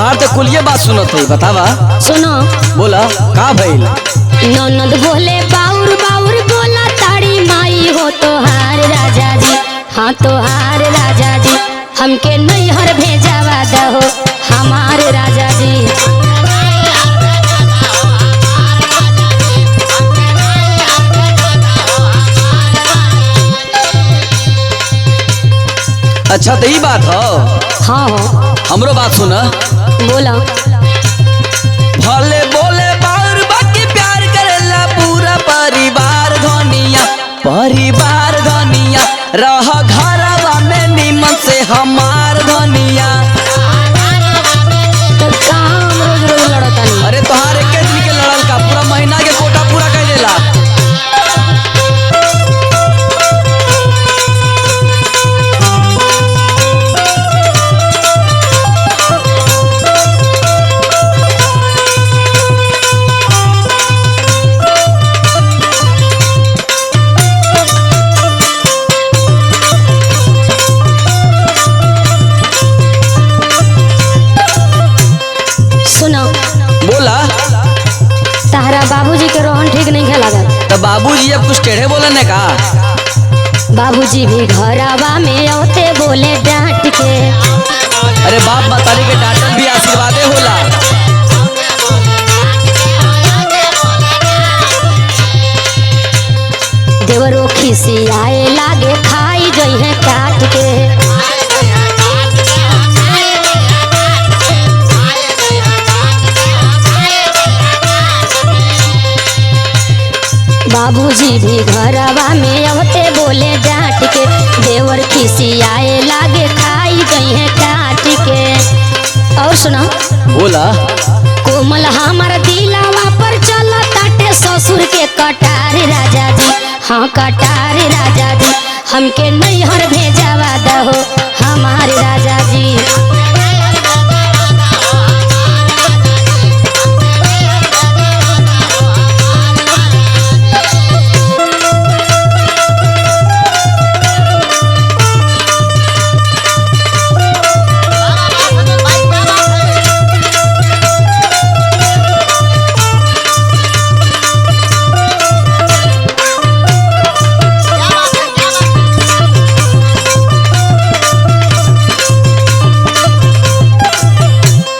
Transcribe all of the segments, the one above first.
तोहार तो कुलिये बात सुनत है, बतावा। सुनो। बोला का भइल? ननद बोले बाउर बाउर बोला ताड़ी माई हो तोहार राजा जी, हाँ तोहार राजा जी, हमके नैहर भेजावा दहो हमार राजा जी। अच्छा तो ई बात हो। हाँ हो। हमरो बात सुना। बोला। भले बोले बाउर बाकी प्यार करेला पूरा परिवार धनिया, परिवार धनिया, रह घरवा में निमन से हमार धनिया। तो काम रोज रोज लड़ता नहीं। अरे तोहार एक दिन के लड़ल का पूरा महीना के कोटा पूरा कर देला। बोला। तारा बाबूजी के रोहन ठीक नहीं खेला। तो बाबूजी अब कुछ टेढ़े बोले ने का? बाबूजी भी घरवा में औते बोले डांट के। अरे बाप मतारी के डांटल भी आशीर्वादे होला। देवरो खिसियाए लागे खाई गई है काट के। बाबूजी भी घरवा में औते बोले डांट के, देवर खिसियाए लागे खाई गई है काट के। और सुना। बोला। कोमल हमार दिलावा पर चला ताटे ससुर के कटार राजा जी, हाँ कटार राजा जी, हमके नैहर भेजावा दहो हमार राजा जी।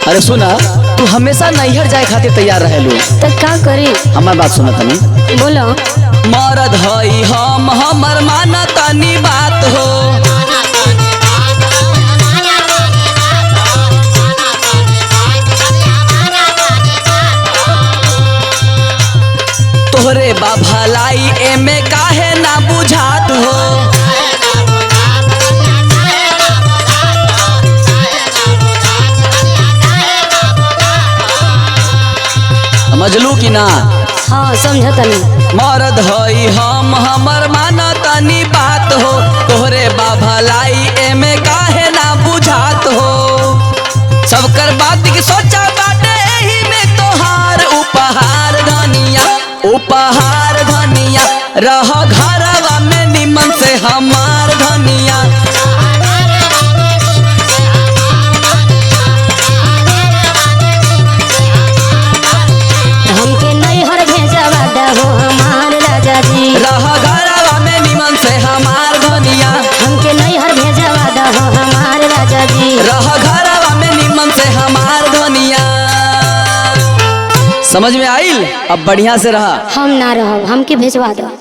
अरे सुना, तू हमेशा नैहर जाए खातिर तैयार रहेलू। तो का करी? हमार बात सुना तनी। बोलो। मरद हई हम हमर माना तनी बात हो। तोहरे बा भलाई एमे काहे ना बुझात हो। समझलू कि ना? हाँ समझतनी। मरद हई हम हमर माना तनी बात हो। तोहरे बा भलाई एमे काहे ना बुझात हो। सबकर बात की सोचा बाटे एही में तोहार उपहार धनिया, उपहार धनिया, रह घरवा में निमन से हमार धनिया। हमके नैहर भेजावा दहो हमार राजा जी, रह घरवा में निमन से हमार धनिया। हमके नैहर भेजावा दहो हमार राजा जी, रह घरवा में निमन से हमार धनिया। समझ में आइल? अब बढ़िया से रहा। हम ना रहब, हमके भेजवा दो।